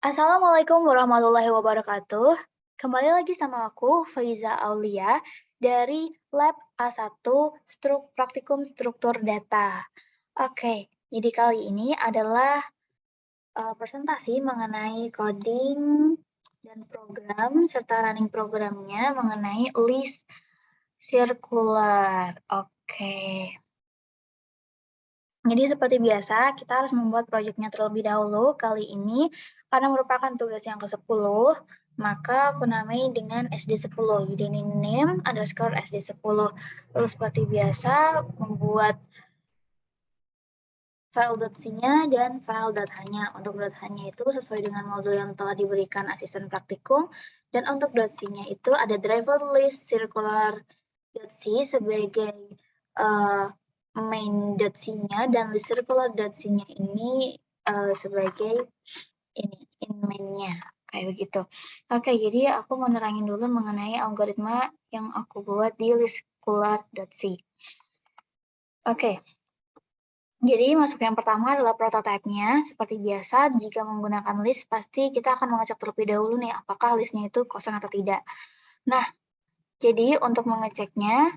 Assalamualaikum warahmatullahi wabarakatuh. Kembali lagi sama aku, Faiza Aulia, dari Lab A1 Praktikum Struktur Data. Oke, jadi kali ini adalah presentasi mengenai coding dan program, serta running programnya mengenai list circular. Oke. Jadi seperti biasa, kita harus membuat proyeknya terlebih dahulu. Kali ini, karena merupakan tugas yang ke-10, maka aku namai dengan SD10. Jadi ini name underscore SD10. Lalu seperti biasa, membuat file.c-nya dan file .h-nya. Untuk .h-nya itu sesuai dengan modul yang telah diberikan asisten praktikum. Dan untuk .c-nya itu ada driver list circular.c sebagai main.c-nya dan list circular.c-nya ini sebagai ini in main-nya kayak begitu. Oke, jadi aku mau nerangin dulu mengenai algoritma yang aku buat di list circular.c. Oke. Jadi masuk yang pertama adalah prototipe-nya. Seperti biasa, jika menggunakan list, pasti kita akan mengecek terlebih dahulu nih, apakah listnya itu kosong atau tidak. Nah, jadi untuk mengeceknya,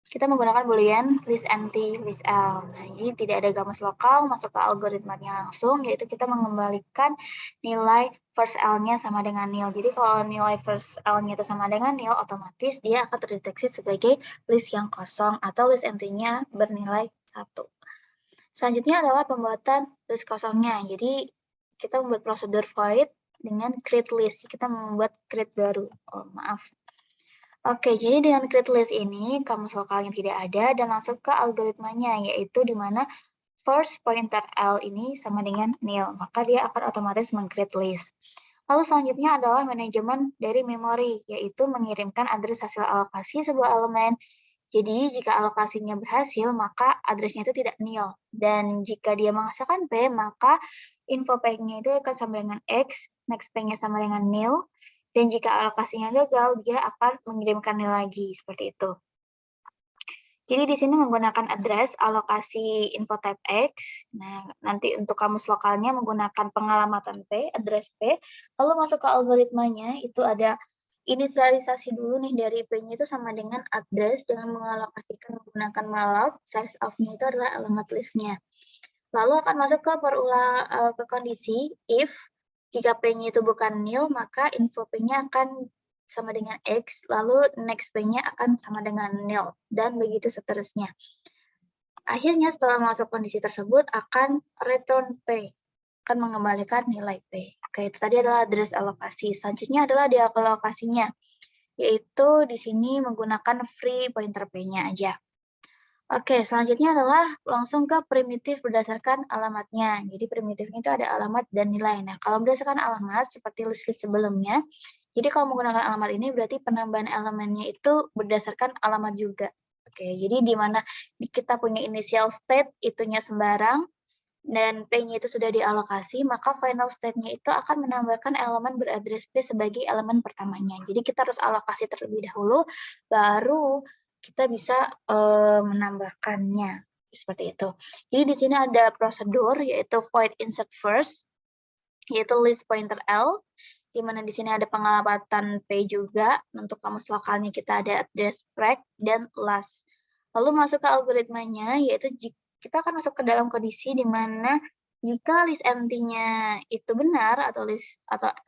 kita menggunakan boolean list empty, list L. Nah, jadi tidak ada gamas lokal, masuk ke algoritmanya langsung, yaitu kita mengembalikan nilai first L-nya sama dengan nil. Jadi kalau nilai first L-nya itu sama dengan nil, otomatis dia akan terdeteksi sebagai list yang kosong, atau list empty-nya bernilai 1. Selanjutnya adalah pembuatan list kosongnya. Jadi kita membuat prosedur void dengan create list. Kita membuat create baru. Oh, maaf. Oke, jadi dengan create list ini kamus lokalnya tidak ada dan langsung ke algoritmanya, yaitu di mana first pointer L ini sama dengan nil. Maka dia akan otomatis meng-create list. Lalu selanjutnya adalah manajemen dari memori, yaitu mengirimkan address hasil alokasi sebuah elemen. Jadi, jika alokasinya berhasil, maka address-nya itu tidak nil. Dan jika dia menghasilkan P, maka info P-nya itu akan sama dengan X, next P-nya sama dengan nil, dan jika alokasinya gagal, dia akan mengirimkan nil lagi, seperti itu. Jadi di sini menggunakan address alokasi info type X. Nah, nanti untuk kamus lokalnya menggunakan pengalamatan P, address P. Lalu masuk ke algoritmanya, itu ada inisialisasi dulu nih dari P-nya itu sama dengan address dengan mengalokasikan menggunakan malloc, size of-nya itu adalah alamat list-nya. Lalu akan masuk ke ke kondisi if jika P-nya itu bukan nil, maka info P-nya akan sama dengan X, lalu next P-nya akan sama dengan nil, dan begitu seterusnya. Akhirnya setelah masuk kondisi tersebut akan return P, akan mengembalikan nilai P. Oke, itu tadi adalah address alokasi. Selanjutnya adalah dialokasinya, yaitu di sini menggunakan free pointer P-nya aja. Oke, selanjutnya adalah langsung ke primitif berdasarkan alamatnya. Jadi primitifnya itu ada alamat dan nilai. Nah, kalau berdasarkan alamat, seperti list-list sebelumnya, jadi kalau menggunakan alamat ini berarti penambahan elemennya itu berdasarkan alamat juga. Oke, jadi di mana kita punya initial state, itunya sembarang, dan P-nya itu sudah dialokasi, maka final state-nya itu akan menambahkan elemen beradres P sebagai elemen pertamanya. Jadi kita harus alokasi terlebih dahulu, baru kita bisa menambahkannya. Seperti itu. Jadi di sini ada prosedur, yaitu void insert first, yaitu list pointer L, di mana di sini ada pengalamatan P juga. Untuk kamus lokalnya kita ada address preg dan last. Lalu masuk ke algoritmanya, yaitu kita akan masuk ke dalam kondisi di mana jika list empty-nya itu benar atau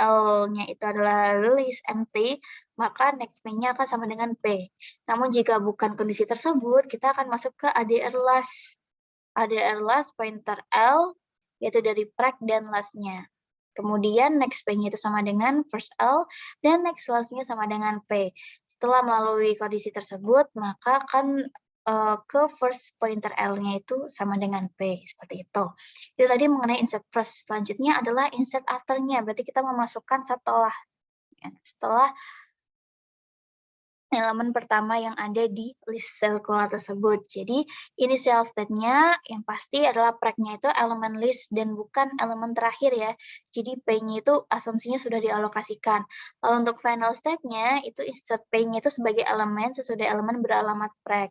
L-nya itu adalah list empty, maka next P-nya akan sama dengan P. Namun jika bukan kondisi tersebut, kita akan masuk ke ADR last. ADR last pointer L, yaitu dari preg dan last-nya. Kemudian next P-nya itu sama dengan first L, dan next last-nya sama dengan P. Setelah melalui kondisi tersebut, maka akan ke first pointer L-nya itu sama dengan P, seperti itu. Itu tadi mengenai insert first. Selanjutnya adalah insert after-nya, berarti kita memasukkan setelah elemen pertama yang ada di list sirkular tersebut. Jadi initial state-nya yang pasti adalah preg-nya itu elemen list dan bukan elemen terakhir ya. Jadi P-nya itu asumsinya sudah dialokasikan. Lalu untuk final state-nya itu insert P-nya itu sebagai elemen sesudah elemen beralamat preg.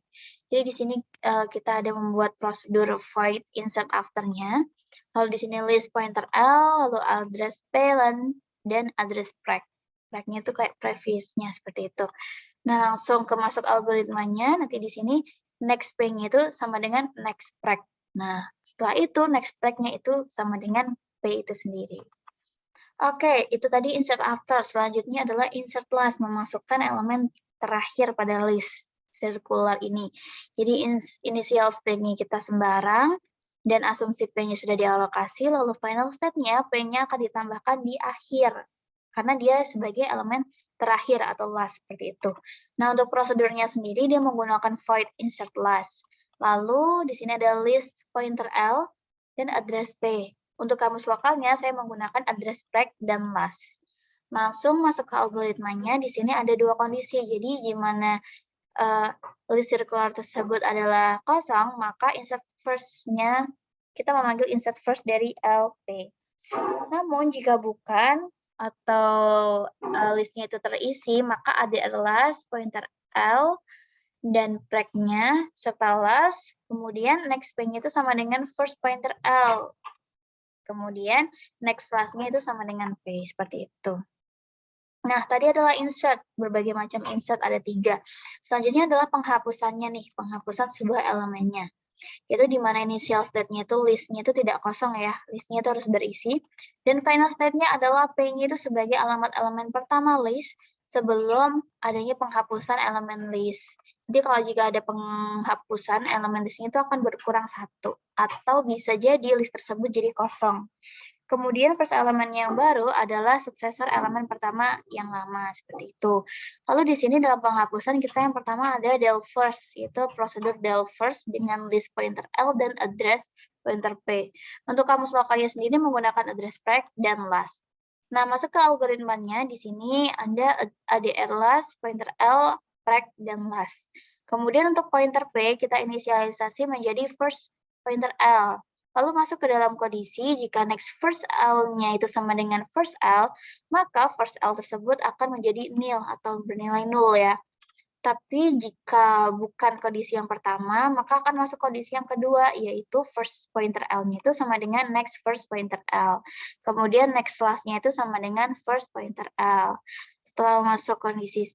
Jadi di sini kita ada membuat prosedur void insert after-nya. Lalu di sini list pointer L, lalu address P, dan address preg. Preg-nya itu kayak previous-nya seperti itu. Nah, langsung ke masuk algoritmanya, nanti di sini next P-nya itu sama dengan next preg. Nah, setelah itu next preg-nya itu sama dengan P itu sendiri. Oke, itu tadi insert after. Selanjutnya adalah insert last, memasukkan elemen terakhir pada list sirkular ini. Jadi initial state-nya kita sembarang, dan asumsi P-nya sudah dialokasi, lalu final state-nya P-nya akan ditambahkan di akhir. Karena dia sebagai elemen terakhir atau last seperti itu. Nah, untuk prosedurnya sendiri dia menggunakan void insert last. Lalu di sini ada list pointer L dan address P. Untuk kamus lokalnya saya menggunakan address preg dan last. Langsung masuk ke algoritmanya. Di sini ada dua kondisi. Jadi gimana list circular tersebut adalah kosong, maka insert first-nya kita memanggil insert first dari LP. Namun jika bukan atau listnya itu terisi, maka ada last pointer L dan preg-nya serta last, kemudian next P-nya itu sama dengan first pointer L. Kemudian next last-nya itu sama dengan P, seperti itu. Nah, tadi adalah insert, berbagai macam insert ada 3. Selanjutnya adalah penghapusannya nih, penghapusan sebuah elemennya. Yaitu di mana initial state-nya itu list-nya itu tidak kosong ya, list-nya itu harus berisi. Dan final state-nya adalah P-nya itu sebagai alamat elemen pertama list sebelum adanya penghapusan elemen list. Jadi kalau jika ada penghapusan elemen list-nya itu akan berkurang 1, atau bisa jadi list tersebut jadi kosong. Kemudian first elemen yang baru adalah successor elemen pertama yang lama, seperti itu. Lalu di sini dalam penghapusan kita yang pertama ada del first, yaitu prosedur del first dengan list pointer L dan address pointer P. Untuk kamus lokalnya sendiri menggunakan address preg dan last. Nah, masuk ke algoritmanya, di sini ada ADR last, pointer L, preg, dan last. Kemudian untuk pointer P, kita inisialisasi menjadi first pointer L. Lalu masuk ke dalam kondisi, jika next first L-nya itu sama dengan first L, maka first L tersebut akan menjadi nil atau bernilai 0 ya. Tapi jika bukan kondisi yang pertama, maka akan masuk kondisi yang kedua, yaitu first pointer L-nya itu sama dengan next first pointer L. Kemudian next last-nya itu sama dengan first pointer L. Setelah masuk kondisi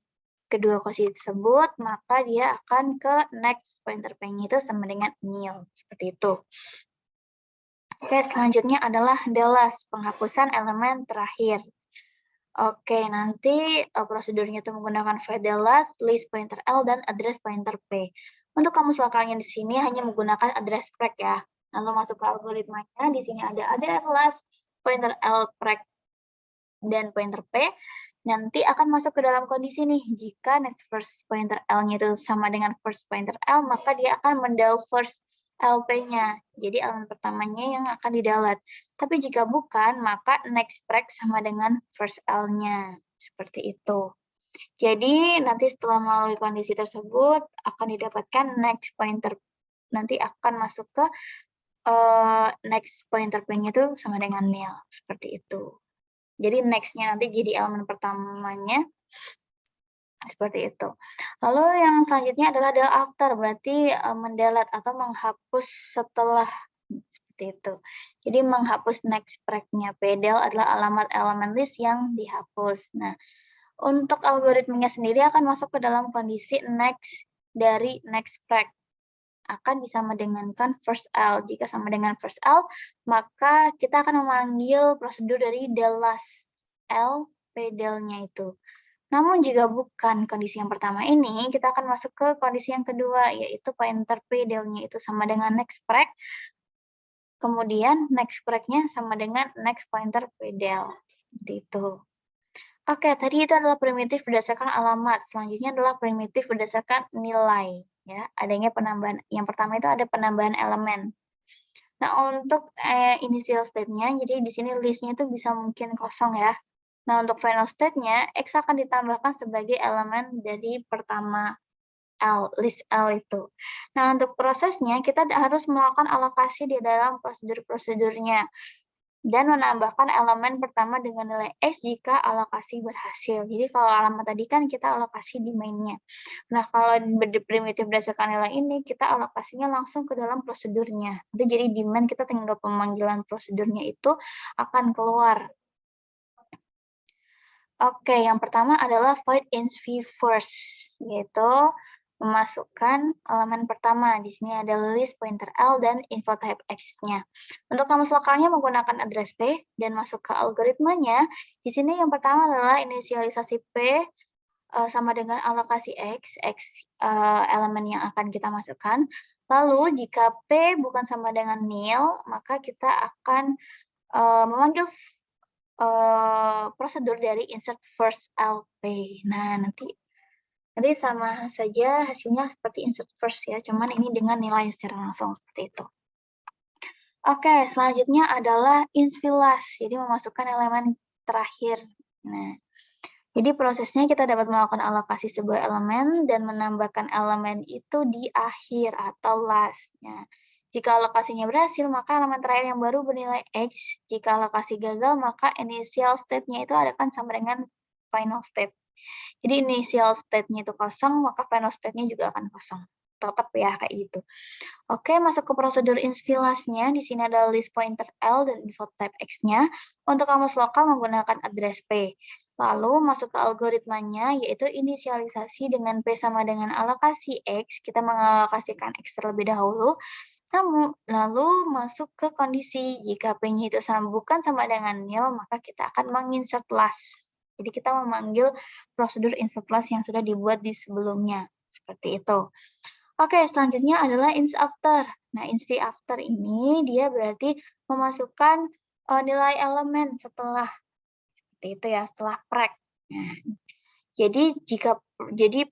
kedua kondisi tersebut, maka dia akan ke next pointer P-nya itu sama dengan nil. Seperti itu. Oke, selanjutnya adalah the last, penghapusan elemen terakhir. Oke, nanti prosedurnya itu menggunakan void the last, list pointer L, dan address pointer P. Untuk kamus lokalnya di sini hanya menggunakan address preg ya. Lalu masuk ke algoritmanya, di sini ada last, pointer L, preg, dan pointer P. Nanti akan masuk ke dalam kondisi nih, jika next first pointer L-nya itu sama dengan first pointer L, maka dia akan mendel first LP-nya. Jadi elemen pertamanya yang akan didalat. Tapi jika bukan, maka next preg sama dengan first L-nya. Seperti itu. Jadi nanti setelah melalui kondisi tersebut, akan didapatkan next pointer. Nanti akan masuk ke next pointer P-nya itu sama dengan nil. Seperti itu. Jadi next-nya nanti jadi elemen pertamanya. Seperti itu. Lalu yang selanjutnya adalah del after, berarti mendelete atau menghapus setelah, seperti itu. Jadi menghapus next preg-nya. Del adalah alamat elemen list yang dihapus. Nah, untuk algoritmenya sendiri akan masuk ke dalam kondisi next dari next preg. Akan disama dengankan first L. Jika sama dengan first L, maka kita akan memanggil prosedur dari del last L, del-nya itu. Namun jika bukan kondisi yang pertama ini, kita akan masuk ke kondisi yang kedua, yaitu pointer P del-nya itu sama dengan next preg, kemudian next preg-nya sama dengan next pointer P del. Seperti itu. Oke, tadi itu adalah primitif berdasarkan alamat. Selanjutnya adalah primitif berdasarkan nilai. Ya, adanya penambahan. Yang pertama itu ada penambahan elemen. Nah, untuk initial state-nya, jadi di sini list-nya itu bisa mungkin kosong ya. Nah, untuk final state-nya, X akan ditambahkan sebagai elemen dari pertama list L itu. Nah, untuk prosesnya, kita harus melakukan alokasi di dalam prosedur-prosedurnya dan menambahkan elemen pertama dengan nilai X jika alokasi berhasil. Jadi kalau alamat tadi kan kita alokasi di main-nya. Nah, kalau primitif berdasarkan nilai ini, kita alokasinya langsung ke dalam prosedurnya. Itu jadi di main kita tinggal pemanggilan prosedurnya itu akan keluar. Oke, yang pertama adalah void ins v first, yaitu memasukkan elemen pertama. Di sini ada list pointer L dan info type X-nya. Untuk kamus lokalnya menggunakan address P dan masuk ke algoritmanya. Di sini yang pertama adalah inisialisasi P sama dengan alokasi X elemen yang akan kita masukkan. Lalu jika P bukan sama dengan nil, maka kita akan memanggil prosedur dari insert first LP. Nah, nanti sama saja hasilnya seperti insert first ya, cuman ini dengan nilai secara langsung seperti itu. Oke, selanjutnya adalah insfilas, jadi memasukkan elemen terakhir. Nah, jadi prosesnya kita dapat melakukan alokasi sebuah elemen dan menambahkan elemen itu di akhir atau last. Nah, jika alokasinya berhasil, maka elemen terakhir yang baru bernilai X. Jika alokasi gagal, maka initial state-nya itu akan sama dengan final state. Jadi initial state-nya itu kosong, maka final state-nya juga akan kosong. Tetap ya, kayak gitu. Oke, masuk ke prosedur insfilasnya. Di sini ada list pointer L dan info type X-nya. Untuk kamus lokal menggunakan address P. Lalu masuk ke algoritmanya, yaitu inisialisasi dengan P sama dengan alokasi X. Kita mengalokasikan X terlebih dahulu. Lalu masuk ke kondisi, jika P-nya itu bukan sama dengan nil, maka kita akan menginsert last. Jadi kita memanggil prosedur insert last yang sudah dibuat di sebelumnya. Seperti itu. Oke, selanjutnya adalah ins after. Nah, ins v after ini dia berarti memasukkan nilai elemen setelah seperti itu ya, setelah prek. Nah, jadi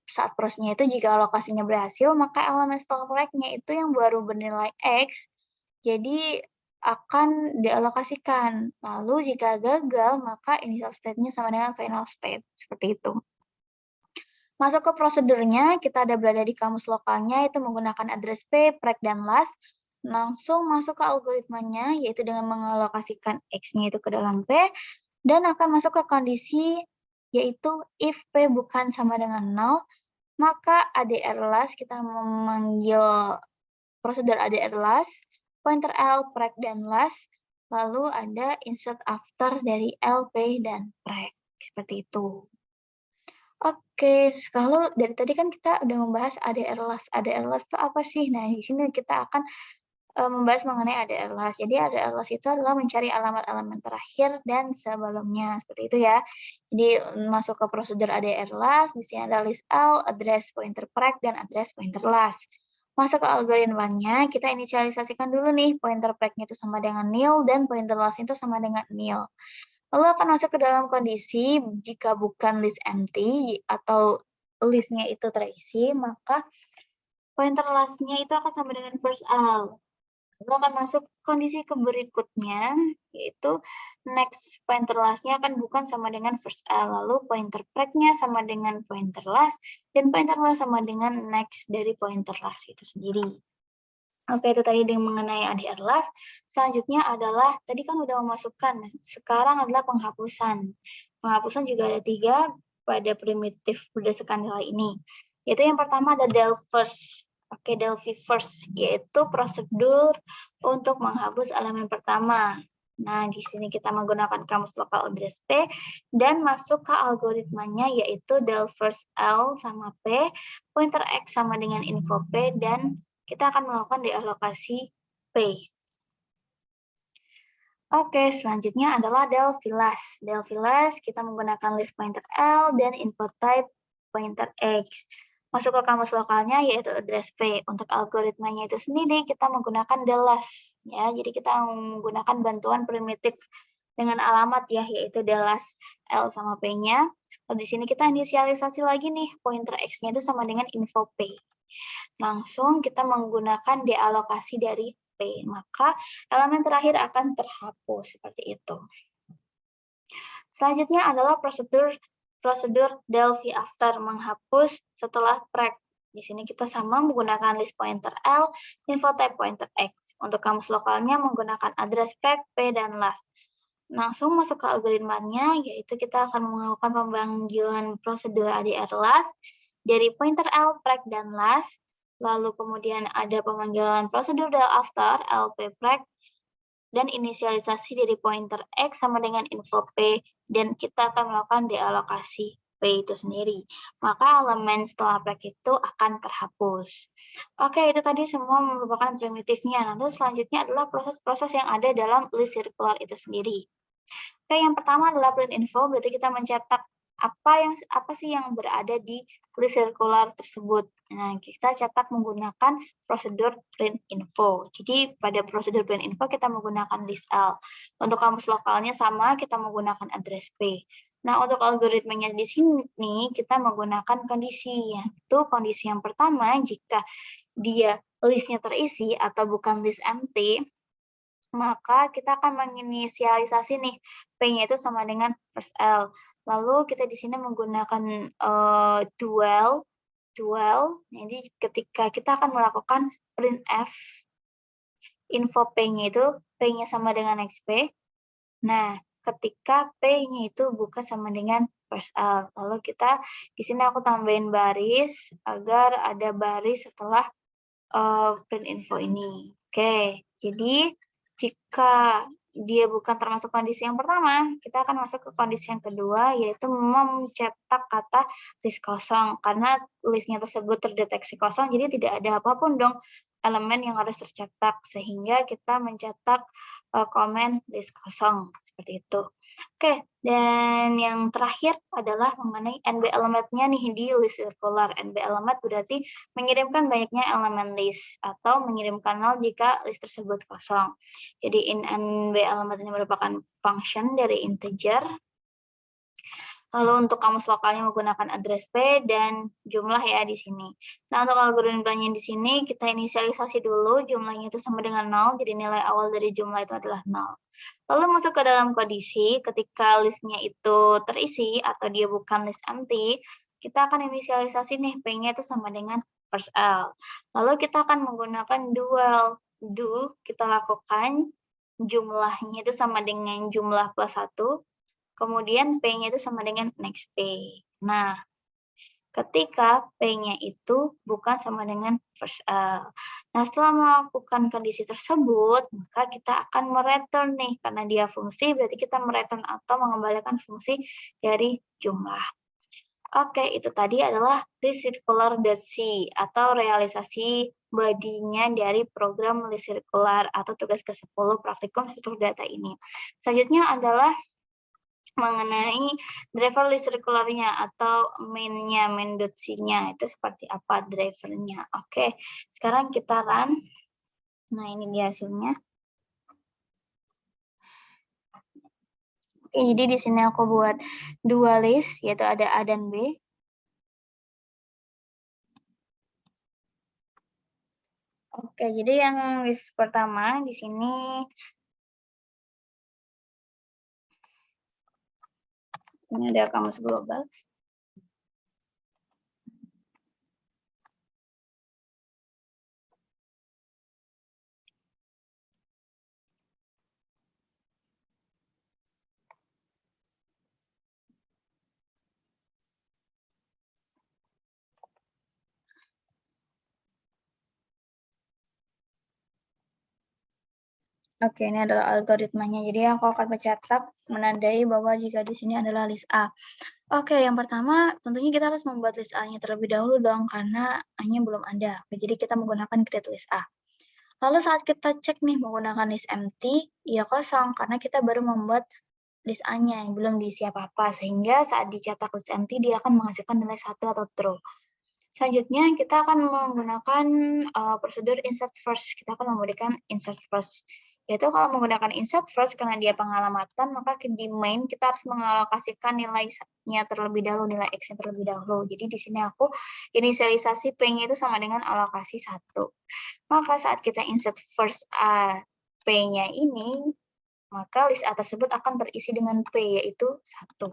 saat prosesnya itu jika alokasinya berhasil, maka elemen setelah preknya itu yang baru bernilai X, jadi akan dialokasikan. Lalu jika gagal, maka initial state-nya sama dengan final state. Seperti itu. Masuk ke prosedurnya, kita ada berada di kamus lokalnya, itu menggunakan address P, prek, dan last. Langsung masuk ke algoritmanya, yaitu dengan mengalokasikan X-nya itu ke dalam P, dan akan masuk ke kondisi, yaitu if P bukan sama dengan 0, maka ADR last, kita memanggil prosedur ADR last, pointer L, prek, dan last, lalu ada insert after dari L, P, dan prek. Seperti itu. Oke, kalau dari tadi kan kita udah membahas ADR last. ADR last itu apa sih? Nah, di sini kita akan membahas mengenai ADR last. Jadi ADR last itu adalah mencari alamat elemen terakhir dan sebelumnya. Seperti itu ya. Jadi masuk ke prosedur ADR last, di sini ada list L, address pointer prek, dan address pointer last. Masuk ke algoritmanya, kita inisialisasikan dulu nih pointer preknya itu sama dengan nil dan pointer last itu sama dengan nil. Lalu akan masuk ke dalam kondisi jika bukan list empty atau listnya itu terisi, maka pointer last-nya itu akan sama dengan first L. Lalu akan masuk kondisi berikutnya, yaitu next pointer last-nya akan bukan sama dengan first L. Lalu pointer prek-nya sama dengan pointer last, dan pointer last sama dengan next dari pointer last itu sendiri. Oke, itu tadi dengan mengenai ADR last. Selanjutnya adalah, tadi kan udah memasukkan, sekarang adalah penghapusan. Penghapusan juga ada 3 pada primitif berdasarkan nilai ini. Yaitu yang pertama ada del first. Oke, delphi first, yaitu prosedur untuk menghapus elemen pertama. Nah, di sini kita menggunakan kamus lokal address P dan masuk ke algoritmanya, yaitu del first L sama P, pointer X sama dengan info P, dan kita akan melakukan dealokasi P. Oke, selanjutnya adalah del last. Del last kita menggunakan list pointer L dan input type pointer X. Masuk ke kamus lokalnya yaitu address P. Untuk algoritmanya itu sendiri kita menggunakan del last. Ya, jadi kita menggunakan bantuan primitif dengan alamat ya, yaitu del last L sama P-nya. Lalu di sini kita inisialisasi lagi nih, pointer X-nya itu sama dengan info P. Langsung kita menggunakan dealokasi dari P, maka elemen terakhir akan terhapus seperti itu. Selanjutnya adalah prosedur Delphi after, menghapus setelah preg. Di sini kita sama menggunakan list pointer L, info type pointer X. Untuk kamus lokalnya menggunakan address preg, P, dan last. Langsung masuk ke algoritmanya, yaitu kita akan melakukan pemanggilan prosedur ADR last dari pointer L, preg, dan last. Lalu kemudian ada pemanggilan prosedur del after, LP preg, dan inisialisasi dari pointer X sama dengan info P, dan kita akan melakukan dealokasi P itu sendiri. Maka elemen setelah preg itu akan terhapus. Oke, itu tadi semua merupakan primitifnya. Lalu selanjutnya adalah proses-proses yang ada dalam list circular itu sendiri. Oke, yang pertama adalah print info, berarti kita mencetak apa sih yang berada di list circular tersebut. Nah, kita cetak menggunakan prosedur print info. Jadi pada prosedur print info kita menggunakan list L. Untuk kamus lokalnya sama, kita menggunakan address P. Nah, untuk algoritmanya di sini kita menggunakan kondisi, yaitu kondisi yang pertama jika dia listnya terisi atau bukan list empty, maka kita akan menginisialisasi nih P-nya itu sama dengan first L. Lalu kita di sini menggunakan dual. Jadi ketika kita akan melakukan printf info P-nya itu P-nya sama dengan XP. Nah, ketika P-nya itu bukan sama dengan first L. Lalu kita di sini aku tambahin baris agar ada baris setelah print info ini. Oke, jadi jika dia bukan termasuk kondisi yang pertama, kita akan masuk ke kondisi yang kedua, yaitu mencetak kata list kosong. Karena listnya tersebut terdeteksi kosong, jadi tidak ada apapun dong elemen yang harus tercetak, sehingga kita mencetak komen list kosong, seperti itu. Oke, dan yang terakhir adalah mengenai NB elementnya nih di list circular. NB element berarti mengirimkan banyaknya elemen list atau mengirimkan nol jika list tersebut kosong. Jadi NB element ini merupakan function dari integer. Lalu untuk kamus lokalnya menggunakan address P dan jumlah ya di sini. Nah, untuk algoritmanya di sini kita inisialisasi dulu, jumlahnya itu sama dengan 0, jadi nilai awal dari jumlah itu adalah 0. Lalu masuk ke dalam kondisi, ketika listnya itu terisi atau dia bukan list empty, kita akan inisialisasi nih, P-nya itu sama dengan first L. Lalu kita akan menggunakan dual. Do, kita lakukan jumlahnya itu sama dengan jumlah plus 1, kemudian P-nya itu sama dengan next P. Nah, ketika P-nya itu bukan sama dengan first L. Nah, setelah melakukan kondisi tersebut, maka kita akan mereturn nih, karena dia fungsi, berarti kita mereturn atau mengembalikan fungsi dari jumlah. Oke, itu tadi adalah list circular.c atau realisasi bodinya dari program list circular atau tugas ke-10 praktikum struktur data ini. Selanjutnya adalah mengenai driver list circular-nya atau main-nya, main.c-nya itu seperti apa drivernya. Oke, sekarang kita run. Nah, ini dia hasilnya. Oke, jadi di sini aku buat dua list, yaitu ada A dan B. Oke, jadi yang list pertama di sini ini ada kamus global. Oke, ini adalah algoritmanya. Jadi aku akan mencetak menandai bahwa jika di sini adalah list A. Oke, yang pertama tentunya kita harus membuat list A-nya terlebih dahulu dong, karena A-nya belum ada. Oke, jadi kita menggunakan create list A. Lalu saat kita cek nih menggunakan list empty, ya kosong, karena kita baru membuat list A-nya yang belum diisi apa-apa, sehingga saat dicetak list empty, dia akan menghasilkan nilai 1 atau true. Selanjutnya, kita akan menggunakan prosedur insert first. Kita akan memberikan insert first. Yaitu kalau menggunakan insert first, karena dia pengalamatan, maka di main kita harus mengalokasikan nilainya terlebih dahulu, nilai X-nya terlebih dahulu. Jadi di sini aku inisialisasi P-nya itu sama dengan alokasi 1. Maka saat kita insert first P-nya ini, maka list A tersebut akan terisi dengan P, yaitu 1.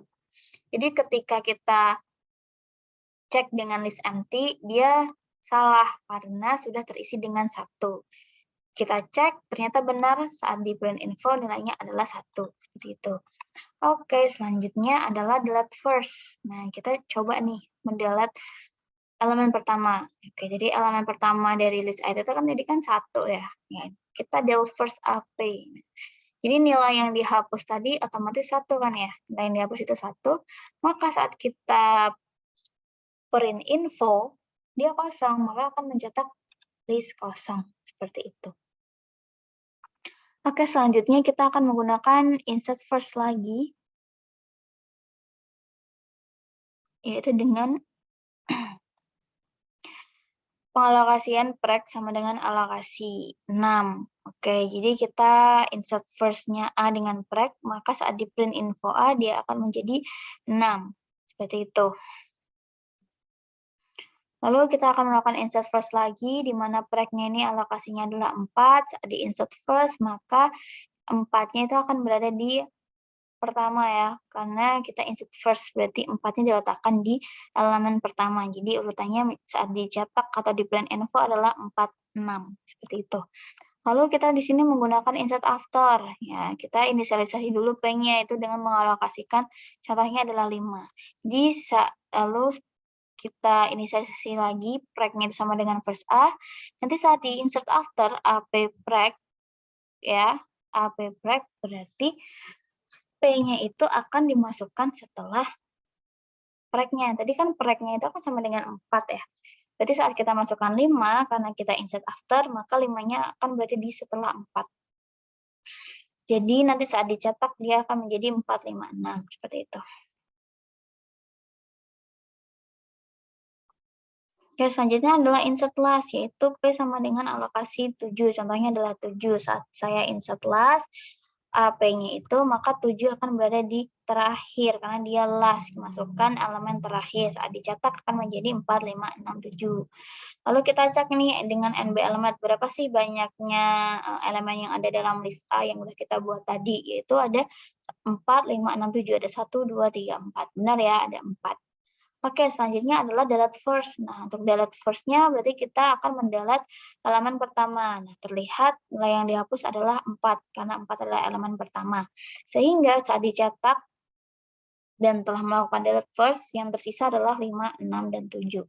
Jadi ketika kita cek dengan list empty, dia salah karena sudah terisi dengan 1. Kita cek, ternyata benar saat di print info nilainya adalah 1. Seperti itu. Oke, selanjutnya adalah delete first. Nah, kita coba nih mendelete elemen pertama. Oke, jadi elemen pertama dari list A itu kan tadi kan 1 ya. Kita delete first AP. Jadi nilai yang dihapus tadi otomatis 1 kan ya. Nilai yang dihapus itu 1. Maka saat kita print info, dia kosong, maka akan mencetak list kosong. Seperti itu. Oke, selanjutnya kita akan menggunakan insert first lagi, yaitu dengan pengalokasian prek sama dengan alokasi 6. Oke, jadi kita insert first-nya A dengan prek, maka saat di print info A, dia akan menjadi 6. Seperti itu. Lalu kita akan melakukan insert first lagi, di mana prek-nya ini alokasinya adalah 4. Saat di insert first, maka 4-nya itu akan berada di pertama ya, karena kita insert first, berarti 4-nya diletakkan di elemen pertama. Jadi urutannya saat dicetak atau di print info adalah 4, 6. Seperti itu. Lalu kita di sini menggunakan insert after. Ya, kita inisialisasi dulu P-nya itu dengan mengalokasikan, contohnya adalah 5. Jadi lalu kita inisialisasi lagi, prek-nya sama dengan first A. Nanti saat di insert after, AP prek, ya, AP prek berarti P-nya itu akan dimasukkan setelah prek-nya. Tadi kan prek-nya itu akan sama dengan 4 ya. Berarti saat kita masukkan 5, karena kita insert after, maka 5-nya akan berarti di setelah 4. Jadi nanti saat dicetak, dia akan menjadi 4, 5, 6. Seperti itu. Oke, selanjutnya adalah insert last, yaitu P sama dengan alokasi 7. Contohnya adalah 7. Saat saya insert last, AP-nya itu, maka 7 akan berada di terakhir, karena dia last, masukkan elemen terakhir. Saat dicetak akan menjadi 4, 5, 6, 7. Lalu kita cek nih dengan NB elemen, berapa sih banyaknya elemen yang ada dalam list A yang udah kita buat tadi, yaitu ada 4, 5, 6, 7. Ada 1, 2, 3, 4. Benar ya, ada 4. Oke, selanjutnya adalah delete first. Nah, untuk delete first-nya berarti kita akan mendelete elemen pertama. Nah, terlihat nilai yang dihapus adalah 4, karena 4 adalah elemen pertama. Sehingga saat dicetak dan telah melakukan delete first, yang tersisa adalah 5, 6, dan 7.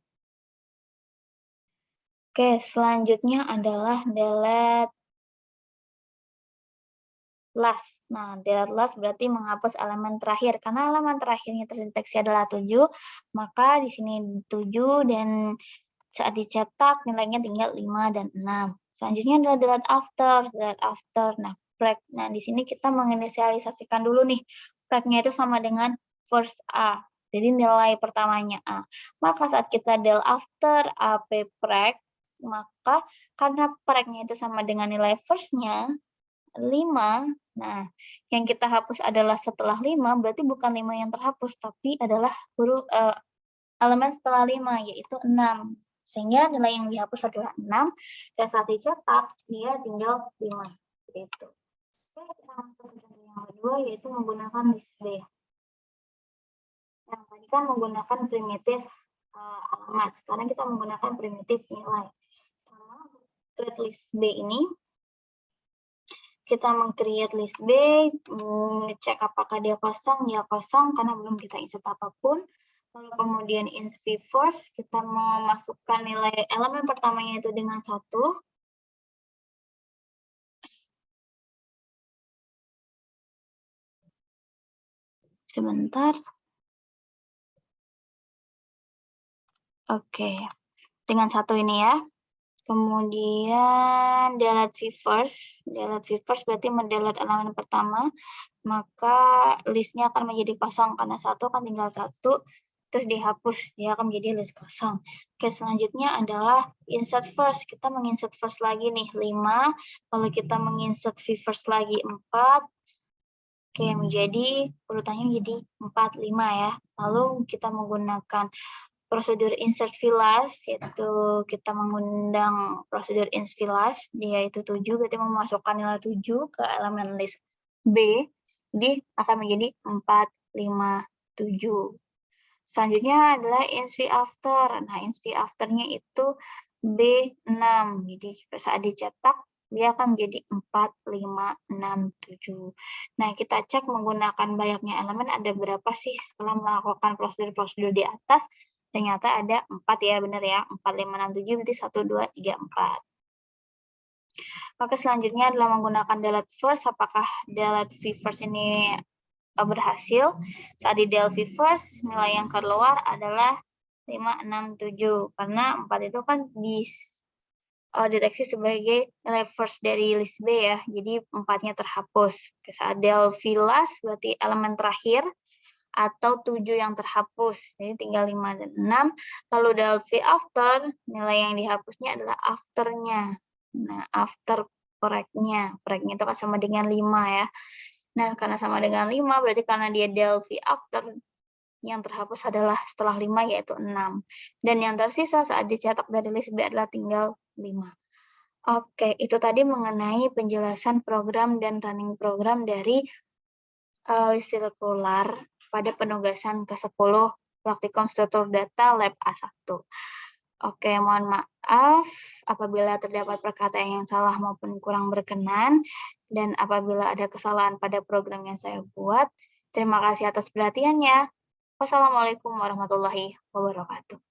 Oke, selanjutnya adalah delete last. Nah, delete last berarti menghapus elemen terakhir. Karena elemen terakhirnya terdeteksi adalah 7, maka di sini 7 dan saat dicetak nilainya tinggal 5 dan 6. Selanjutnya adalah delete after. Delete after. Nah, prek. Nah, di sini kita menginisialisasikan dulu nih. Prek-nya itu sama dengan first A. Jadi nilai pertamanya A. Maka saat kita del after AP prek, maka karena prek-nya itu sama dengan nilai first-nya, 5, nah yang kita hapus adalah setelah 5, berarti bukan 5 yang terhapus, tapi adalah huruf elemen setelah 5, yaitu 6. Sehingga nilai yang dihapus adalah 6, dan saat dicetak, dia tinggal 5. Gitu. Oke, kita masuk ke yang kedua, yaitu menggunakan list B. Yang tadi kan menggunakan primitif alamat, sekarang kita menggunakan primitif nilai. Sama create list B ini, kita meng-create list B, ngecek apakah dia kosong, ya kosong, karena belum kita insert apapun. Lalu kemudian insp first, kita memasukkan nilai elemen pertamanya itu dengan 1. Sebentar. Oke, dengan 1 ini ya. Kemudian delete first. Delete first berarti mendelete elemen pertama, maka listnya akan menjadi kosong karena 1 kan tinggal 1, terus dihapus, dia akan menjadi list kosong. Oke, selanjutnya adalah insert first. Kita menginsert first lagi nih 5, lalu kita menginsert first lagi 4. Oke, menjadi urutannya jadi 4, 5 ya. Lalu kita menggunakan prosedur insert last, yaitu kita mengundang prosedur insert last, dia itu 7, berarti memasukkan nilai 7 ke elemen list B, jadi akan menjadi 4, 5, 7. Selanjutnya adalah inspi after. Nah, inspi afternya itu B6. Jadi saat dicetak, dia akan menjadi 4, 5, 6, 7. Nah, kita cek menggunakan banyaknya elemen ada berapa sih setelah melakukan prosedur-prosedur di atas. Ternyata ada 4 ya, benar ya. 4, 5, 6, 7 berarti 1, 2, 3, 4. Oke, selanjutnya adalah menggunakan delete first. Apakah delete v first ini berhasil? Saat di delete v first, nilai yang keluar adalah 5, 6, 7. Karena 4 itu kan deteksi sebagai nilai first dari list B ya. Jadi 4-nya terhapus. Saat delete last berarti elemen terakhir atau 7 yang terhapus. Jadi tinggal 5 dan 6. Lalu delete after, nilai yang dihapusnya adalah after-nya. Nah, after correct-nya. Correct-nya itu kan sama dengan 5 ya. Nah, karena sama dengan 5, berarti karena dia del V after, yang terhapus adalah setelah 5, yaitu 6. Dan yang tersisa saat dicetak dari list B adalah tinggal 5. Oke, itu tadi mengenai penjelasan program dan running program dari list sirkular pada penugasan ke-10 Praktikum Struktur Data Lab A1. Oke, mohon maaf apabila terdapat perkataan yang salah maupun kurang berkenan, dan apabila ada kesalahan pada program yang saya buat. Terima kasih atas perhatiannya. Wassalamualaikum warahmatullahi wabarakatuh.